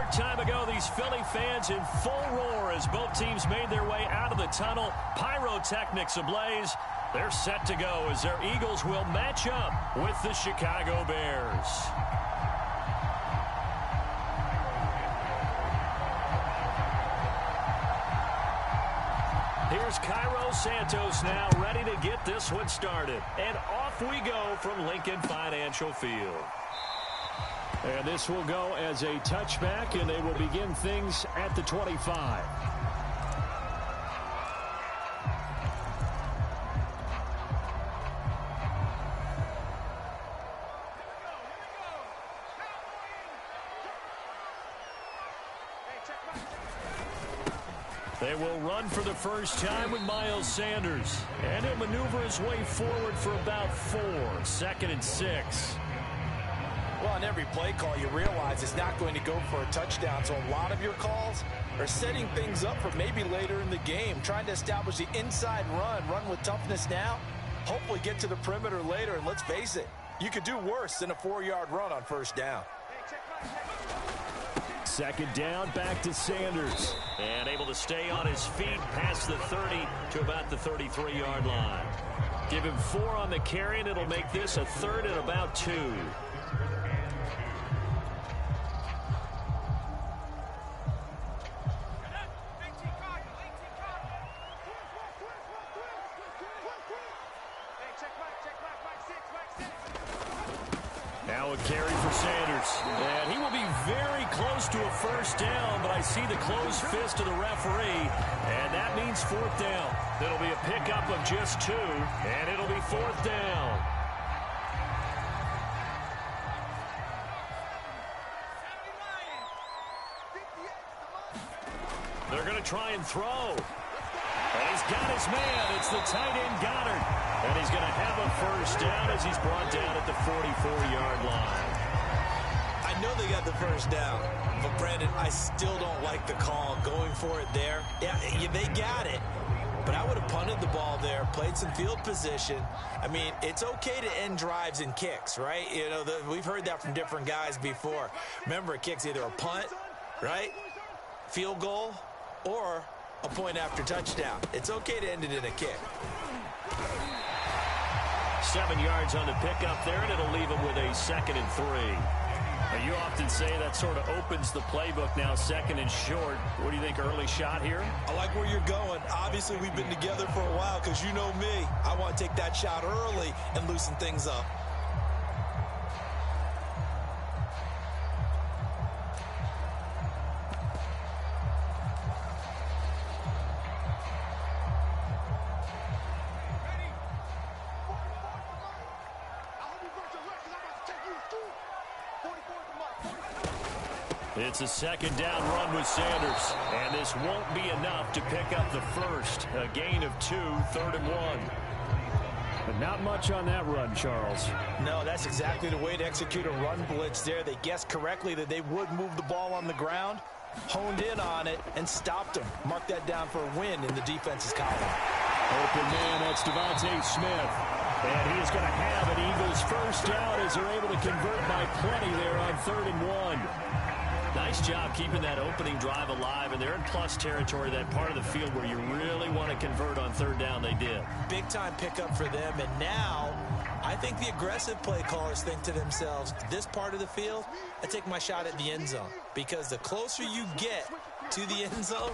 short time ago, these Philly fans in full roar as both teams made their way out of the tunnel. Pyrotechnics ablaze. They're set to go as their Eagles will match up with the Chicago Bears. Here's Cairo Santos now ready to get this one started. And off we go from Lincoln Financial Field. And this will go as a touchback, and they will begin things at the 25. They will run for the first time with Miles Sanders. And he'll maneuver his way forward for about 4. 2nd and 6. Well, on every play call, you realize it's not going to go for a touchdown. So a lot of your calls are setting things up for maybe later in the game, trying to establish the inside run with toughness now, hopefully get to the perimeter later. And let's face it, you could do worse than a 4-yard run on first down. 2nd down, back to Sanders. And able to stay on his feet past the 30 to about the 33-yard line. Give him 4 on the carry, and it'll make this a 3rd and about 2. Now a carry for Sanders. And he will be very close to a first down, but I see the closed fist of the referee, and that means 4th down. It'll be a pickup of just 2, and it'll be 4th down. They're going to try and throw. And he's got his man. It's the tight end, Goddard. And he's going to have a first down as he's brought down at the 44-yard line. I know they got the first down, but Brandon, I still don't like the call going for it there. Yeah, they got it, but I would have punted the ball there, played some field position. I mean, it's okay to end drives and kicks, right? You know, we've heard that from different guys before. Remember, a kick's either a punt, right, field goal, or a point after touchdown. It's okay to end it in a kick. 7 yards on the pickup there, and it'll leave him with a 2nd and 3. Now, you often say that sort of opens the playbook now, 2nd and short. What do you think, early shot here? I like where you're going. Obviously, we've been together for a while because you know me. I want to take that shot early and loosen things up. It's a 2nd down run with Sanders, and this won't be enough to pick up the first. A gain of 2, 3rd and 1. But not much on that run, Charles. No, that's exactly the way to execute a run blitz there. They guessed correctly that they would move the ball on the ground, honed in on it, and stopped them. Mark that down for a win in the defense's column. Open man, that's Devontae Smith. And he is going to have an Eagles first down as they're able to convert by plenty there on 3rd and 1. Nice job keeping that opening drive alive, and they're in plus territory, that part of the field where you really want to convert on 3rd down. They did. Big-time pickup for them, and now I think the aggressive play callers think to themselves, this part of the field, I take my shot at the end zone, because the closer you get to the end zone,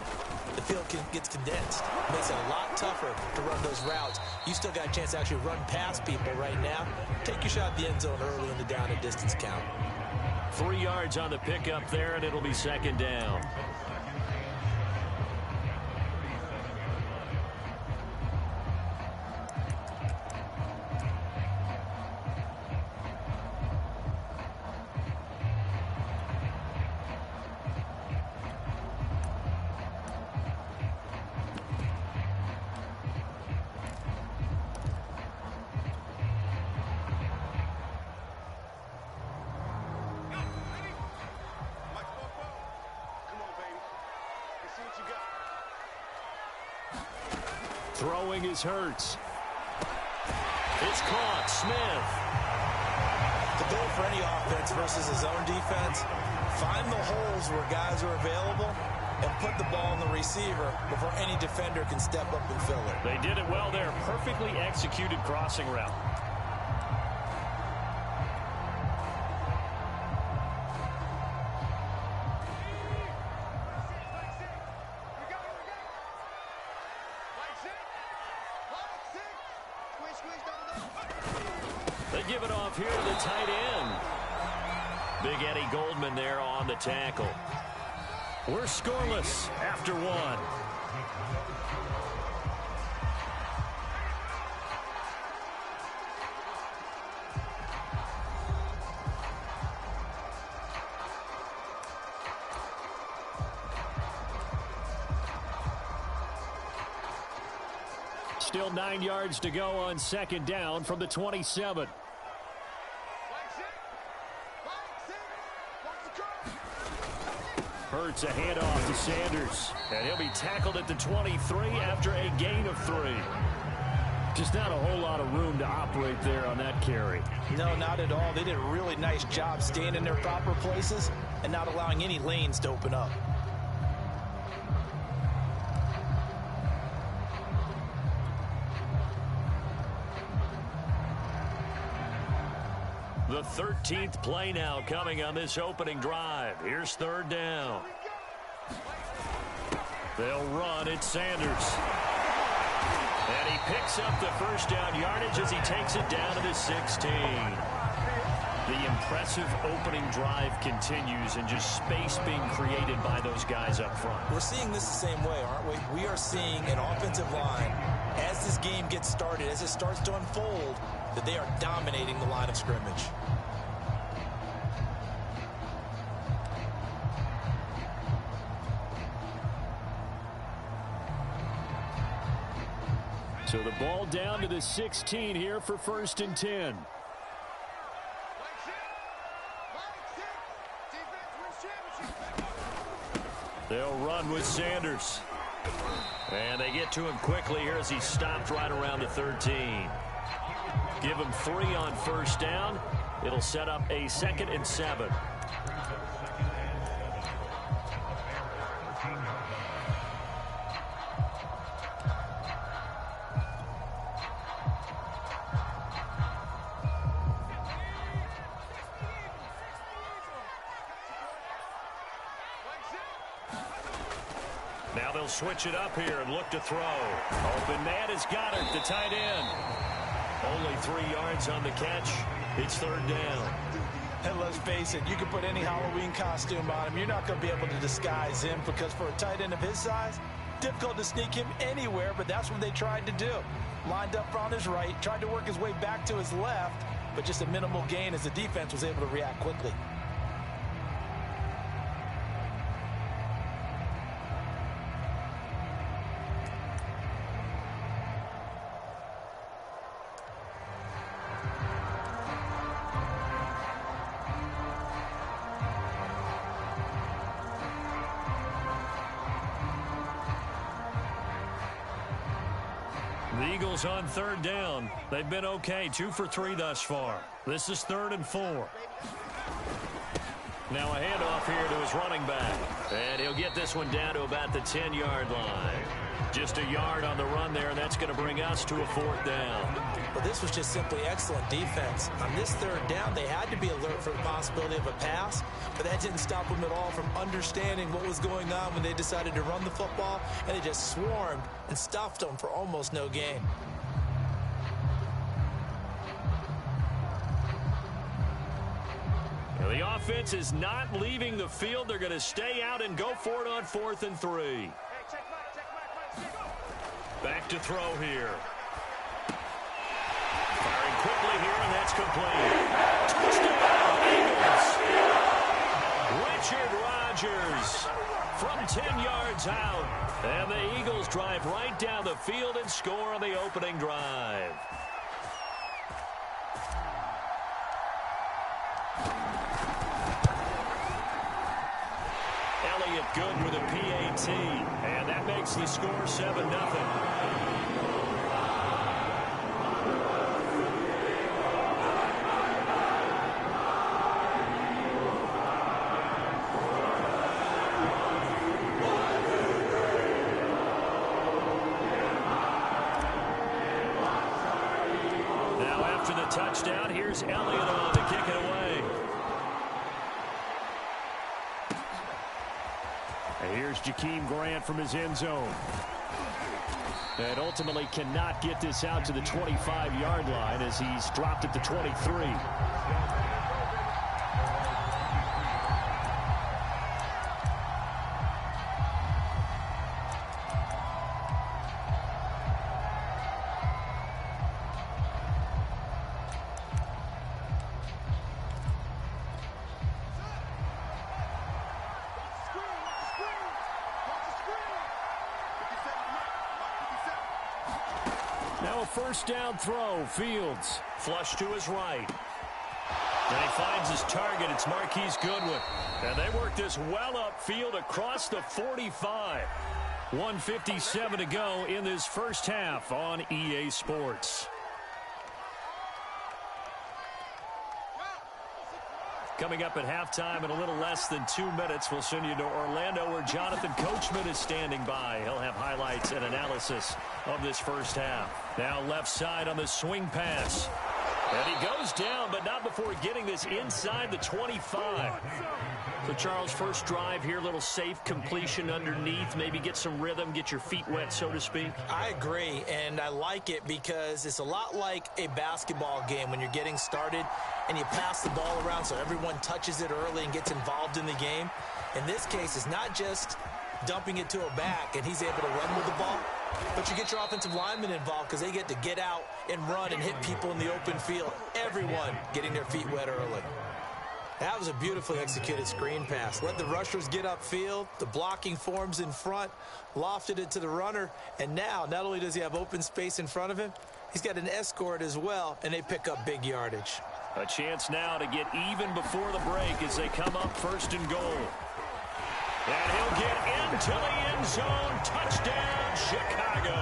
the field gets condensed. It makes it a lot tougher to run those routes. You still got a chance to actually run past people right now. Take your shot at the end zone early in the down and distance count. 3 yards on the pickup there, and it'll be 2nd down. Throwing is Hurts. It's caught. Smith. To go for any offense versus his own defense, find the holes where guys are available and put the ball on the receiver before any defender can step up and fill it. They did it well there. Perfectly executed crossing route. They give it off here to the tight end. Big Eddie Goldman there on the tackle. We're scoreless after one. Still 9 yards to go on second down from the 27. Hurts a handoff to Sanders. And he'll be tackled at the 23 after a gain of 3. Just not a whole lot of room to operate there on that carry. No, not at all. They did a really nice job staying in their proper places and not allowing any lanes to open up. The 13th play now coming on this opening drive. Here's third down. They'll run. It's Sanders. And he picks up the first down yardage as he takes it down to the 16. The impressive opening drive continues and just space being created by those guys up front. We're seeing this the same way, aren't we? We are seeing an offensive line, as this game gets started, as it starts to unfold, that they are dominating the line of scrimmage. So the ball down to the 16 here for 1st and 10. They'll run with Sanders. And they get to him quickly here as he stopped right around the 13. Give him 3 on first down. It'll set up a 2nd and 7. Now they'll switch it up here and look to throw. Open man has got it, the tight end. Only 3 yards on the catch. It's third down. And let's face it, you can put any Halloween costume on him. You're not going to be able to disguise him because for a tight end of his size, difficult to sneak him anywhere, but that's what they tried to do. Lined up on his right, tried to work his way back to his left, but just a minimal gain as the defense was able to react quickly. The Eagles on third down. They've been okay, 2 for 3 thus far. This is 3rd and 4. Now a handoff here to his running back. And he'll get this one down to about the 10-yard line. Just a yard on the run there, and that's going to bring us to a 4th down. Well, this was just simply excellent defense. On this third down, they had to be alert for the possibility of a pass, but that didn't stop them at all from understanding what was going on when they decided to run the football, and they just swarmed and stuffed them for almost no gain. Now, the offense is not leaving the field. They're going to stay out and go for it on 4th and 3. Back to throw here. Firing quickly here, and that's complete. Touchdown, Eagles. Richard Rodgers from 10 yards out. And the Eagles drive right down the field and score on the opening drive. Elliott good with a PAT. And that makes the score 7-0. touchdown. Here's Elliott on to kick it away. And here's Jakeem Grant from his end zone. And ultimately cannot get this out to the 25-yard line as he's dropped at the 23. Now a first down throw. Fields flush to his right. And he finds his target. It's Marquise Goodwin. And they work this well upfield across the 45. 1:57 to go in this first half on EA Sports. Coming up at halftime in a little less than 2 minutes, we'll send you to Orlando where Jonathan Coachman is standing by. He'll have highlights and analysis of this first half. Now left side on the swing pass. And he goes down, but not before getting this inside the 25. So, Charles, first drive here, little safe completion underneath. Maybe get some rhythm, get your feet wet, so to speak. I agree, and I like it because it's a lot like a basketball game when you're getting started and you pass the ball around so everyone touches it early and gets involved in the game. In this case, it's not just dumping it to a back and he's able to run with the ball, but you get your offensive linemen involved because they get to get out and run and hit people in the open field. Everyone getting their feet wet early. That was a beautifully executed screen pass. Let the rushers get upfield. The blocking forms in front, lofted it to the runner, and now not only does he have open space in front of him, he's got an escort as well, and they pick up big yardage. A chance now to get even before the break as they come up first and goal. And he'll get into the end zone. Touchdown, Chicago.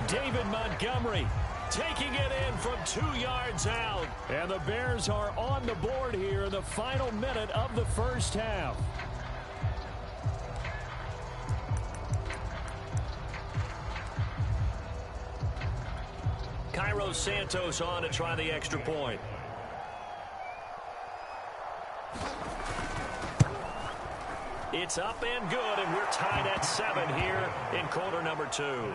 David Montgomery taking it in from 2 yards out. And the Bears are on the board here in the final minute of the first half. Cairo Santos on to try the extra point. It's up and good, and we're tied at 7 here in quarter number 2.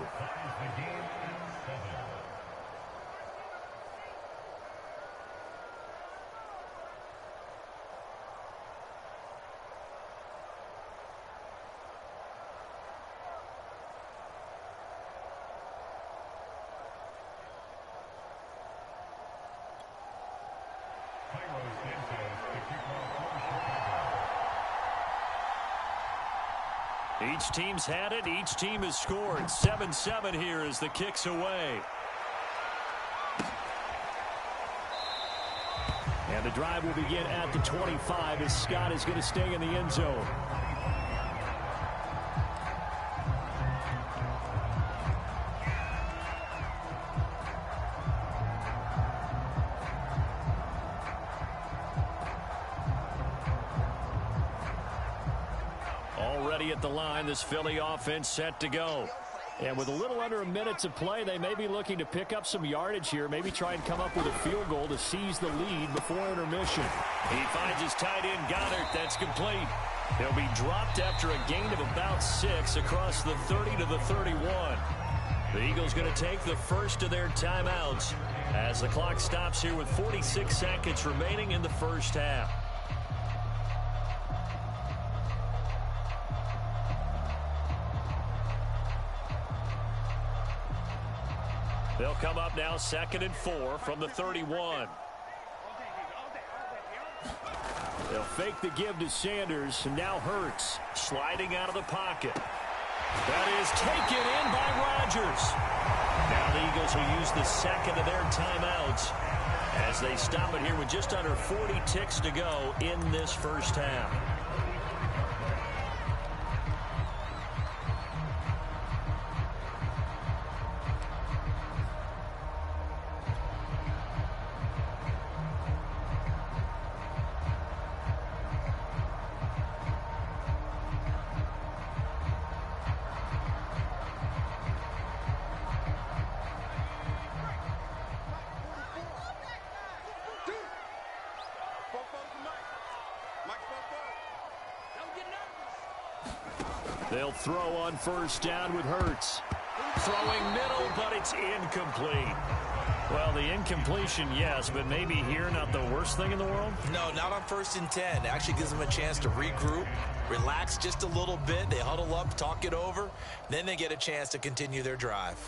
Each team's had it. Each team has scored. 7-7 here as the kick's away. And the drive will begin at the 25 as Scott is going to stay in the end zone. Already at the line, this Philly offense set to go. And with a little under a minute to play, they may be looking to pick up some yardage here, maybe try and come up with a field goal to seize the lead before intermission. He finds his tight end, Goddard. That's complete. He'll be dropped after a gain of about 6 across the 30 to the 31. The Eagles going to take the first of their timeouts as the clock stops here with 46 seconds remaining in the first half. They'll come up now 2nd and 4 from the 31. They'll fake the give to Sanders, and now Hurts sliding out of the pocket. That is taken in by Rodgers. Now the Eagles will use the second of their timeouts as they stop it here with just under 40 ticks to go in this first half. They'll throw on first down with Hurts. Throwing middle, but it's incomplete. Well, the incompletion, yes, but maybe here not the worst thing in the world? No, not on 1st and 10. It actually gives them a chance to regroup, relax just a little bit. They huddle up, talk it over. Then they get a chance to continue their drive.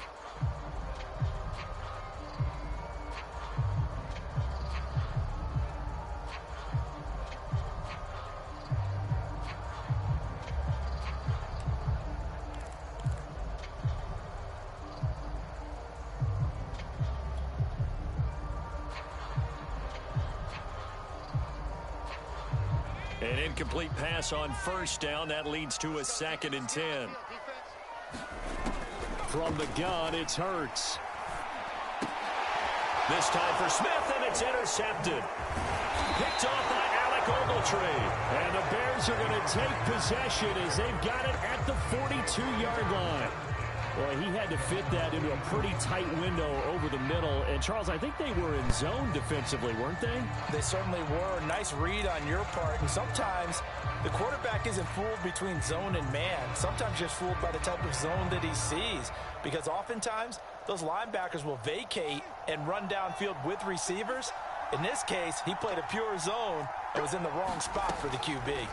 An incomplete pass on first down. That leads to a 2nd and 10. From the gun, it's Hurts. This time for Smith, and it's intercepted. Picked off by Alec Ogletree. And the Bears are going to take possession as they've got it at the 42-yard line. Well, he had to fit that into a pretty tight window over the middle. And, Charles, I think they were in zone defensively, weren't they? They certainly were. Nice read on your part. And sometimes the quarterback isn't fooled between zone and man. Sometimes just fooled by the type of zone that he sees. Because oftentimes, those linebackers will vacate and run downfield with receivers. In this case, he played a pure zone and was in the wrong spot for the QB.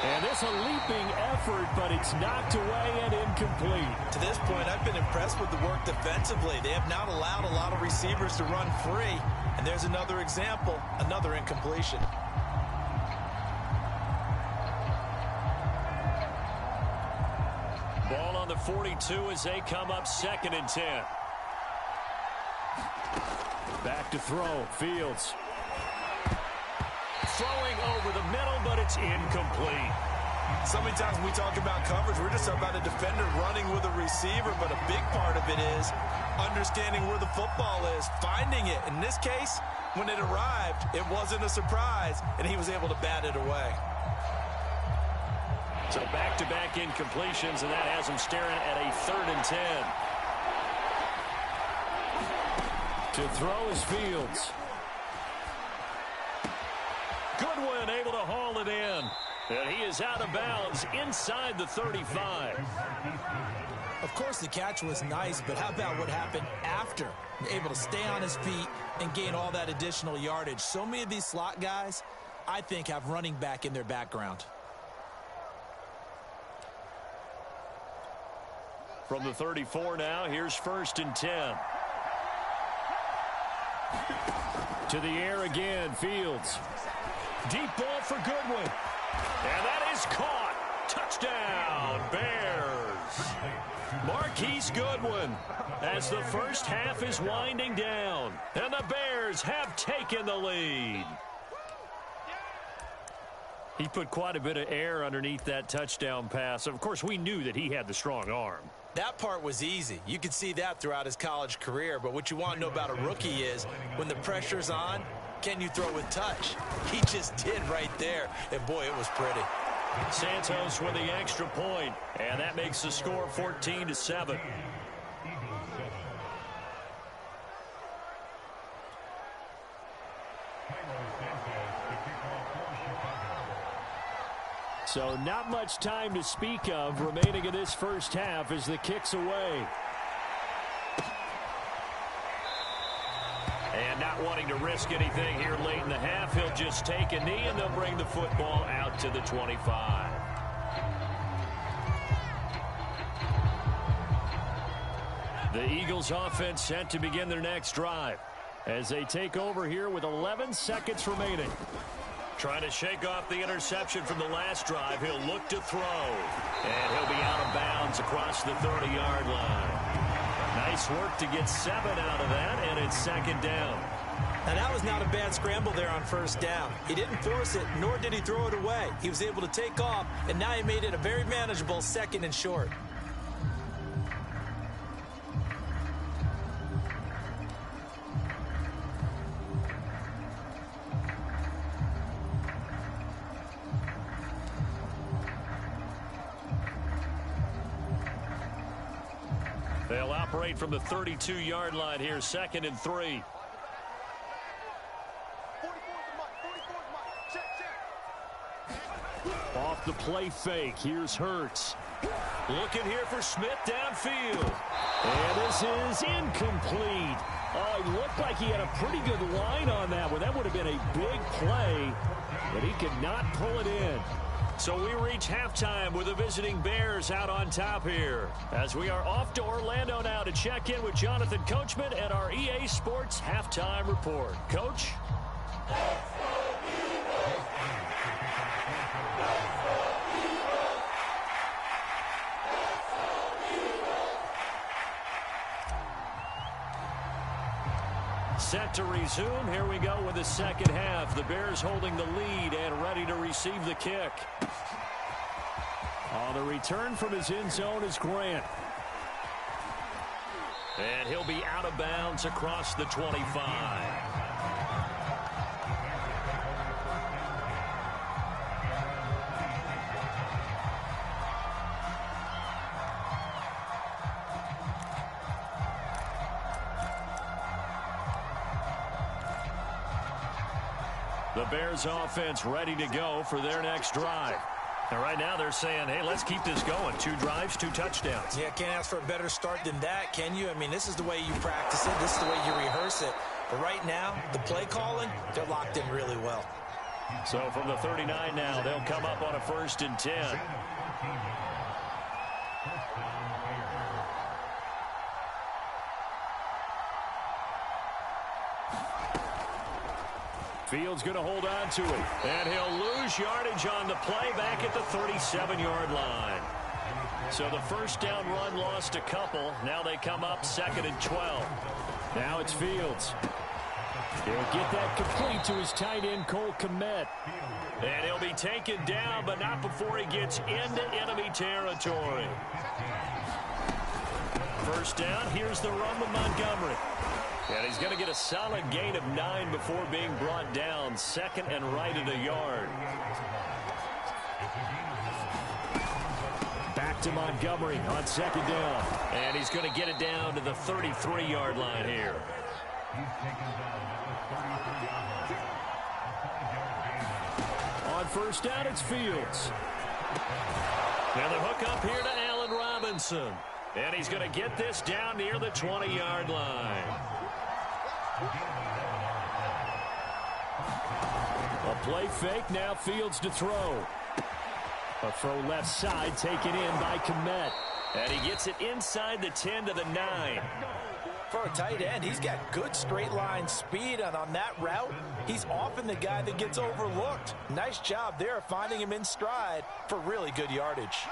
And this a leaping effort, but it's knocked away and incomplete. To this point, I've been impressed with the work defensively. They have not allowed a lot of receivers to run free. And there's another example, another incompletion. Ball on the 42 as they come up 2nd and 10. Back to throw, Fields. Throwing over the middle, but it's incomplete. So many times when we talk about coverage, we're just about a defender running with a receiver, but a big part of it is understanding where the football is, finding it. In this case, when it arrived, it wasn't a surprise, and he was able to bat it away. So back-to-back incompletions, and that has him staring at a 3rd and 10. To throw is Fields. Goodwin able to haul it in. And he is out of bounds inside the 35. Of course, the catch was nice, but how about what happened after? Able to stay on his feet and gain all that additional yardage. So many of these slot guys, I think, have running back in their background. From the 34 now, here's 1st and 10. To the air again, Fields. Deep ball for Goodwin. And that is caught. Touchdown, Bears. Marquise Goodwin as the first half is winding down. And the Bears have taken the lead. He put quite a bit of air underneath that touchdown pass. Of course, we knew that he had the strong arm. That part was easy. You could see that throughout his college career. But what you want to know about a rookie is when the pressure's on, can you throw with touch? He just did right there. And, boy, it was pretty. Santos with the extra point. And that makes the score 14-7. So not much time to speak of remaining in this first half as the kick's away. And not wanting to risk anything here late in the half, he'll just take a knee and they'll bring the football out to the 25. The Eagles offense set to begin their next drive as they take over here with 11 seconds remaining. Trying to shake off the interception from the last drive. He'll look to throw. And he'll be out of bounds across the 30-yard line. Nice work to get 7 out of that, and it's 2nd down. And that was not a bad scramble there on first down. He didn't force it, nor did he throw it away. He was able to take off, and now he made it a very manageable 2nd and short. They'll operate from the 32-yard line here, 2nd and 3. Off the play fake, here's Hurts. Looking here for Smith downfield. And this is incomplete. Oh, it looked like he had a pretty good line on that one. That would have been a big play, but he could not pull it in. So we reach halftime with the visiting Bears out on top here. As we are off to Orlando now to check in with Jonathan Coachman and our EA Sports Halftime Report. Coach? Set to resume. Here we go with the second half. The Bears holding the lead and ready to receive the kick. On the return from his end zone is Grant. And he'll be out of bounds across the 25. The Bears offense ready to go for their next drive. And right now they're saying, hey, let's keep this going. 2 drives, 2 touchdowns. Yeah, can't ask for a better start than that, can you? I mean, this is the way you practice it. This is the way you rehearse it. But right now, the play calling, they're locked in really well. So from the 39 now, they'll come up on a 1st and 10. Fields going to hold on to it. And he'll lose yardage on the play back at the 37-yard line. So the first down run lost a couple. Now they come up 2nd and 12. Now it's Fields. He'll get that complete to his tight end, Cole Kmet. And he'll be taken down, but not before he gets into enemy territory. First down, here's the run with Montgomery. And he's going to get a solid gain of 9 before being brought down. 2nd and right at a yard. Back to Montgomery on 2nd down. And he's going to get it down to the 33-yard line here. On 1st down, it's Fields. And the hook up here to Allen Robinson. And he's going to get this down near the 20-yard line. A play fake, now Fields to throw. A throw left side taken in by Kmet. And he gets it inside the 10 to the 9. For a tight end, he's got good straight line speed, and on that route, he's often the guy that gets overlooked. Nice job there finding him in stride for really good yardage.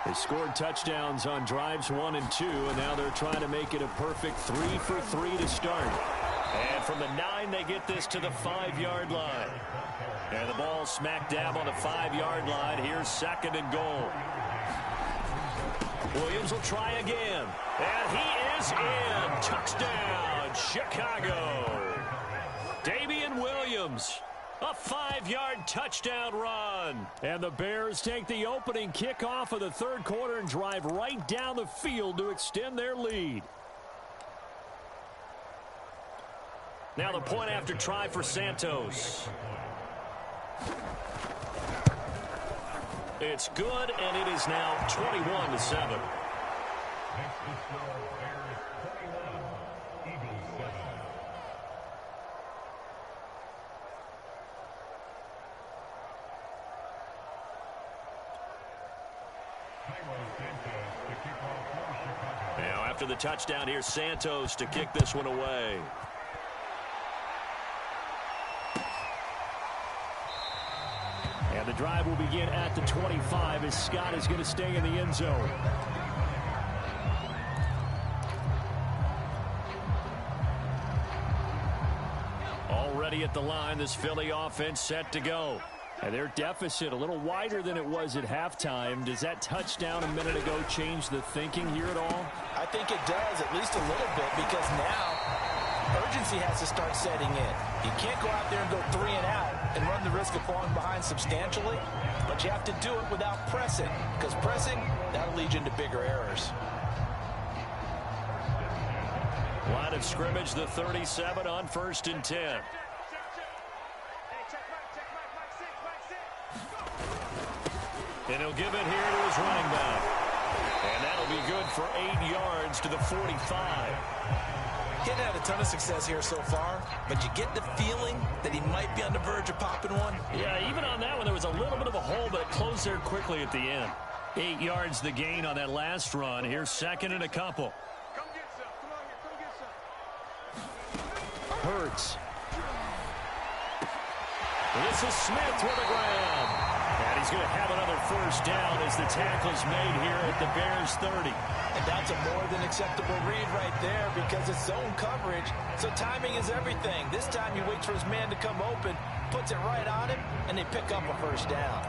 They scored touchdowns on drives 1 and 2, and now they're trying to make it a perfect 3 for 3 to start. And from the 9, they get this to the 5-yard line. And the ball smack dab on the 5-yard line. Here's 2nd and goal. Williams will try again. And he is in. Touchdown, Chicago. Damian Williams. A 5-yard touchdown run. And the Bears take the opening kickoff of the 3rd quarter and drive right down the field to extend their lead. Now the point after try for Santos. It's good, and it is now 21-7. Now after the touchdown, here's Santos to kick this one away. And the drive will begin at the 25 as Scott is going to stay in the end zone. Already at the line, this Philly offense set to go. And their deficit a little wider than it was at halftime. Does that touchdown a minute ago change the thinking here at all? I think it does, at least a little bit, because now urgency has to start setting in. You can't go out there and go 3 and out and run the risk of falling behind substantially, but you have to do it without pressing, because pressing, that'll lead you into bigger errors. Line of scrimmage, the 37 on 1st and 10. And he'll give it here to his running back. And that'll be good for 8 yards to the 45. He hadn't had a ton of success here so far, but you get the feeling that he might be on the verge of popping one. Yeah, even on that one, there was a little bit of a hole, but it closed there quickly at the end. 8 yards the gain on that last run. Here's second and a couple. Come get some. Come on here. Come get some. Hurts. This is Smith with a grab. And he's going to have another first down as the tackle's made here at the Bears 30. And that's a more than acceptable read right there because it's zone coverage, so timing is everything. This time he waits for his man to come open, puts it right on him, and they pick up a first down.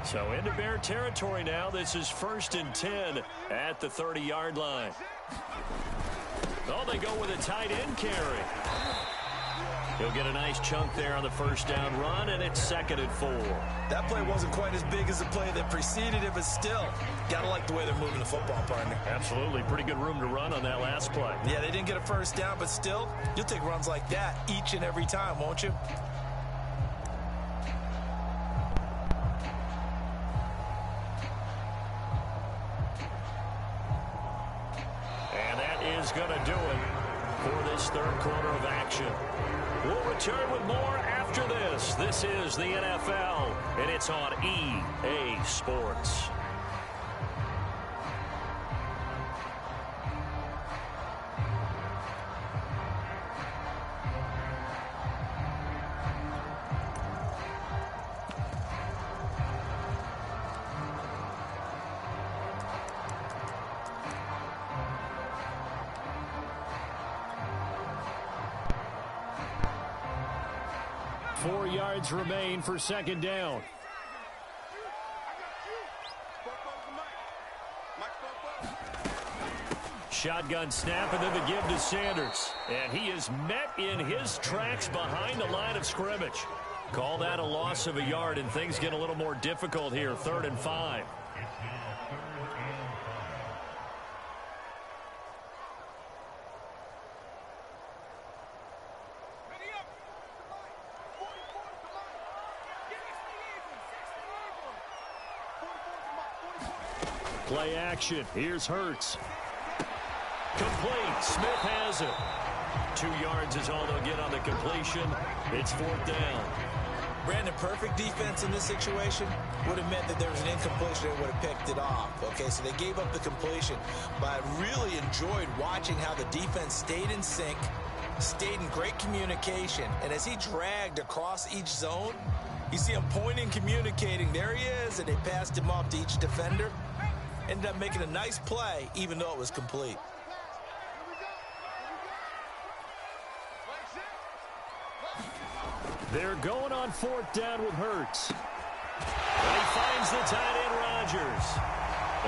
So into Bear territory now. This is 1st and 10 at the 30-yard line. Oh, they go with a tight end carry. He'll get a nice chunk there on the first down run, and it's 2nd and 4. That play wasn't quite as big as the play that preceded it, but still, gotta like the way they're moving the football, partner. Absolutely. Pretty good room to run on that last play. Yeah, they didn't get a first down, but still, you'll take runs like that each and every time, won't you? And that is going to do it for this third quarter of action. We'll return with more after this. This is the NFL, and it's on EA Sports. Remain for second down. Shotgun snap and then the give to Sanders. And he is met in his tracks behind the line of scrimmage. Call that a loss of a yard, and things get a little more difficult here. 3rd and 5. Play action. Here's Hurts. Complete. Smith has it. 2 yards is all they'll get on the completion. It's 4th down. Brandon, perfect defense in this situation would have meant that there was an incompletion and would have picked it off. Okay, so they gave up the completion, but I really enjoyed watching how the defense stayed in sync, stayed in great communication, and as he dragged across each zone, you see him pointing, communicating. There he is, and they passed him off to each defender. Ended up making a nice play, even though it was complete. They're going on 4th down with Hurts. And he finds the tight end, Rodgers.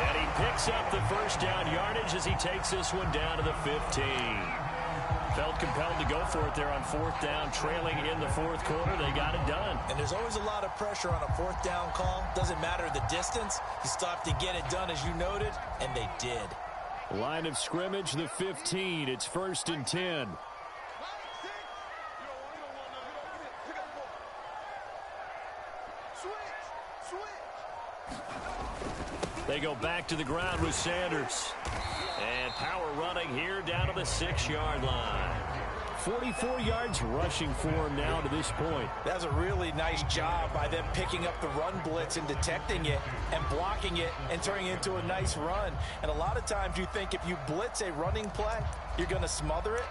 And he picks up the first down yardage as he takes this one down to the 15. Felt compelled to go for it there on 4th down, trailing in the 4th quarter. They got it done. And there's always a lot of pressure on a 4th down call. Doesn't matter the distance. You stop to get it done, as you noted, and they did. Line of scrimmage, the 15. It's 1st and 10. They go back to the ground with Sanders. And power running here down to the 6-yard line. 44 yards rushing for him now to this point. That's a really nice job by them picking up the run blitz and detecting it and blocking it and turning it into a nice run. And a lot of times you think if you blitz a running play, you're going to smother it.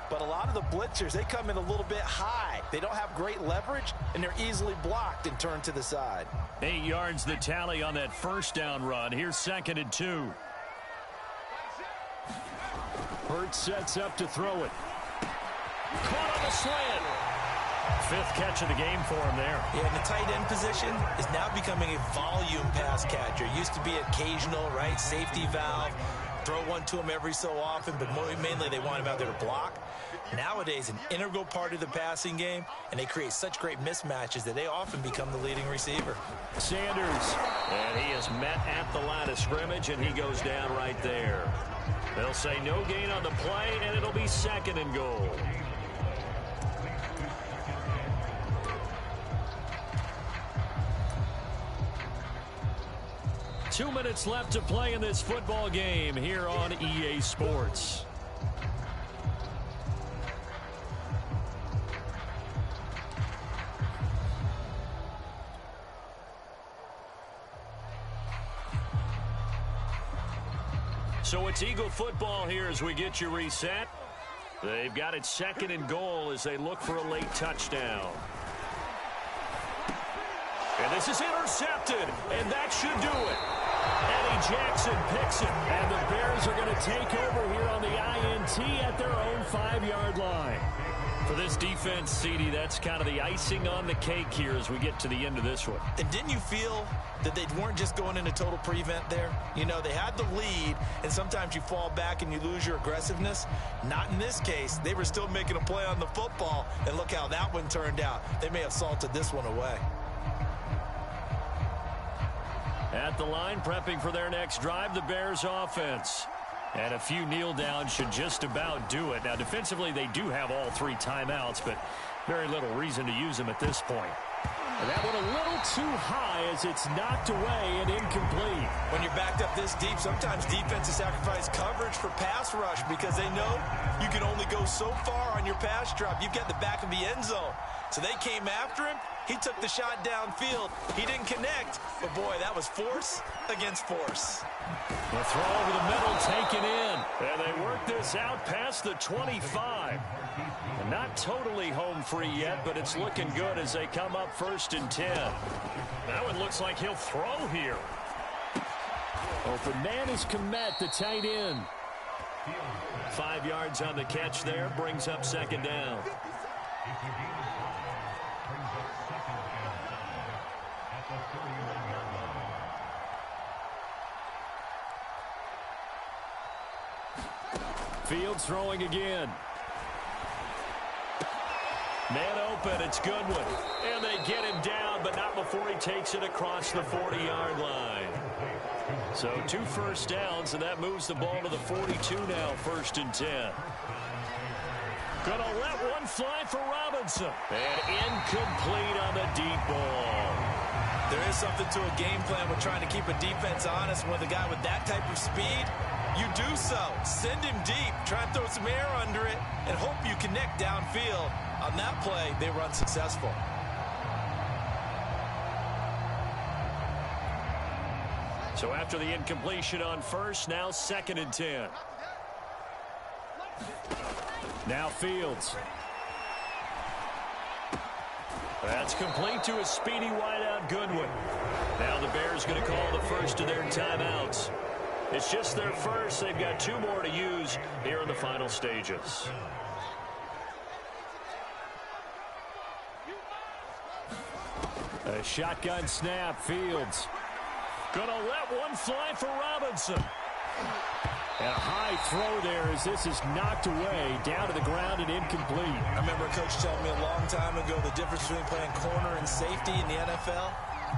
But a lot of the blitzers, they come in a little bit high. They don't have great leverage, and they're easily blocked and turned to the side. 8 yards the tally on that first down run. Here's 2nd and 2. Hurts sets up to throw it. Caught on the slant. 5th catch of the game for him there. Yeah, and the tight end position is now becoming a volume pass catcher. Used to be occasional, right? Safety valve. Throw one to him every so often, but mainly they want him out there to block. Nowadays, an integral part of the passing game, and they create such great mismatches that they often become the leading receiver. Sanders, and he is met at the line of scrimmage, and he goes down right there. They'll say no gain on the play, and it'll be 2nd and goal. 2 minutes left to play in this football game here on EA Sports. So it's Eagle football here as we get you reset. They've got it 2nd and goal as they look for a late touchdown. And this is intercepted, and that should do it. Eddie Jackson picks it, and the Bears are going to take over here on the INT at their own 5-yard line. For this defense, CD, that's kind of the icing on the cake here as we get to the end of this one. And didn't you feel that they weren't just going into total prevent there? You know, they had the lead, and sometimes you fall back and you lose your aggressiveness. Not in this case. They were still making a play on the football, and look how that one turned out. They may have salted this one away. At the line, prepping for their next drive, the Bears offense. And a few kneel downs should just about do it. Now, defensively, they do have all 3 timeouts, but very little reason to use them at this point. And that one a little too high as it's knocked away and incomplete. When you're backed up this deep, sometimes defenses sacrifice coverage for pass rush because they know you can only go so far on your pass drop. You've got the back of the end zone. So they came after him. He took the shot downfield. He didn't connect, but boy, that was force against force. The throw over the middle taken in. And they work this out past the 25. And not totally home free yet, but it's looking good as they come up 1st and 10. That one looks like he'll throw here. Open man is Komet, the tight end. 5 yards on the catch there, brings up 2nd down. Fields throwing again. Man open, it's Goodwin. And they get him down, but not before he takes it across the 40-yard line. So 2 first downs, and that moves the ball to the 42 now, 1st and 10. Gonna let one fly for Robinson. And incomplete on the deep ball. There is something to a game plan with trying to keep a defense honest. With a guy with that type of speed, you do so. Send him deep. Try and throw some air under it and hope you connect downfield. On that play, they were unsuccessful. So after the incompletion on 1st, now 2nd and 10. Now Fields. That's complete to a speedy wideout Goodwin. Now the Bears going to call the first of their timeouts. It's just their first. They've got 2 more to use here in the final stages. A shotgun snap, Fields. Gonna let one fly for Robinson. And a high throw there as this is knocked away, down to the ground and incomplete. I remember a coach telling me a long time ago the difference between playing corner and safety in the NFL.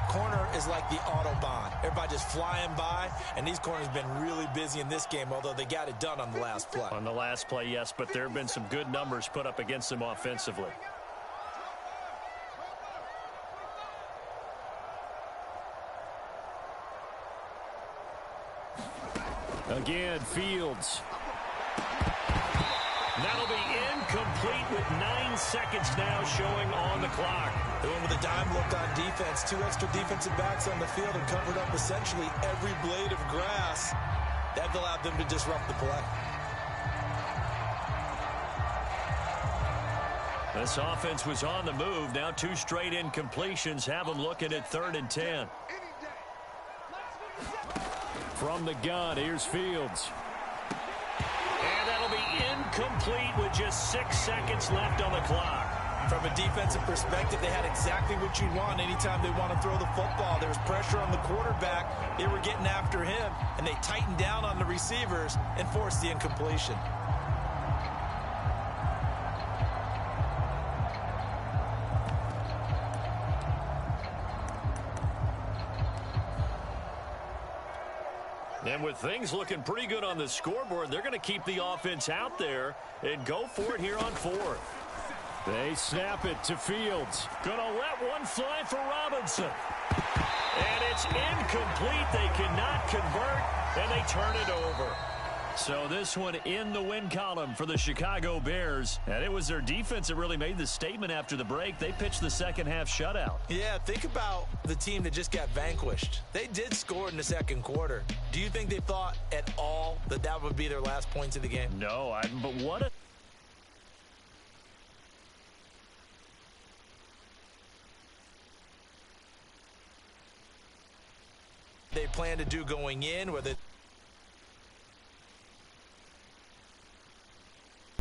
Corner is like the Autobahn. Everybody just flying by, and these corners have been really busy in this game, although they got it done on the last play. On the last play, yes, but there have been some good numbers put up against them offensively. Again, Fields. That'll be incomplete with 9 seconds now showing on the clock. They went with a dime look on defense. 2 extra defensive backs on the field and covered up essentially every blade of grass. That allowed them to disrupt the play. This offense was on the move. Now 2 straight incompletions have them looking at 3rd and 10. From the gun, here's Fields. And that'll be incomplete with just 6 seconds left on the clock. From a defensive perspective, they had exactly what you'd want anytime they want to throw the football. There was pressure on the quarterback. They were getting after him, and they tightened down on the receivers and forced the incompletion. And with things looking pretty good on the scoreboard, they're going to keep the offense out there and go for it here on 4th. They snap it to Fields. Going to let one fly for Robinson. And it's incomplete. They cannot convert, and they turn it over. So this one in the win column for the Chicago Bears. And it was their defense that really made the statement after the break. They pitched the second half shutout. Yeah, think about the team that just got vanquished. They did score in the second quarter. Do you think they thought at all that that would be their last points of the game? No, but what a... They plan to do going in, whether